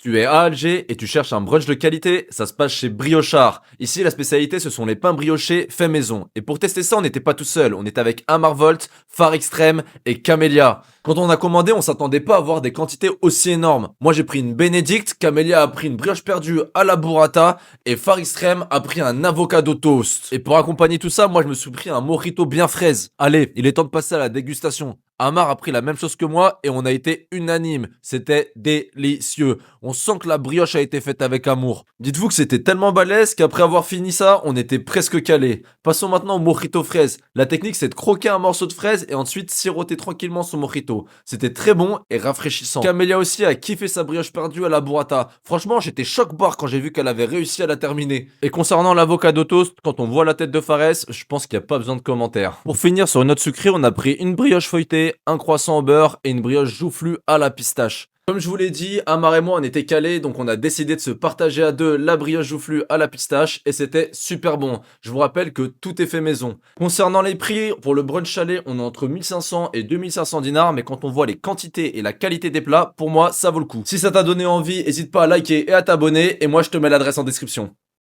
Tu es à Alger et tu cherches un brunch de qualité, ça se passe chez Briochard. Ici, la spécialité, ce sont les pains briochés faits maison. Et pour tester ça, on n'était pas tout seul. On était avec Amarvolt, Phare Extrême et Camélia. Quand on a commandé, on s'attendait pas à avoir des quantités aussi énormes. Moi, j'ai pris une Bénédicte, Camélia a pris une brioche perdue à la burrata et Phare Extrême a pris un avocado toast. Et pour accompagner tout ça, moi, je me suis pris un mojito bien fraise. Allez, il est temps de passer à la dégustation. Amar a pris la même chose que moi et on a été unanime. C'était délicieux. On sent que la brioche a été faite avec amour. Dites-vous que c'était tellement balèze qu'après avoir fini ça, on était presque calé. Passons maintenant au mojito fraise. La technique, c'est de croquer un morceau de fraise et ensuite siroter tranquillement son mojito. C'était très bon et rafraîchissant. Camélia aussi a kiffé sa brioche perdue à la burrata. Franchement, j'étais choc-barre quand j'ai vu qu'elle avait réussi à la terminer. Et concernant l'avocado toast, quand on voit la tête de Fares, je pense qu'il n'y a pas besoin de commentaires. Pour finir sur une note sucrée, on a pris une brioche feuilletée, un croissant au beurre et une brioche joufflue à la pistache. Comme je vous l'ai dit, Amar et moi on était calés, donc on a décidé de se partager à deux la brioche joufflue à la pistache et c'était super bon. Je vous rappelle que tout est fait maison. Concernant les prix, pour le brunch chalet, on est entre 1500 et 2500 dinars, mais quand on voit les quantités et la qualité des plats, pour moi ça vaut le coup. Si ça t'a donné envie, n'hésite pas à liker et à t'abonner, et moi je te mets l'adresse en description.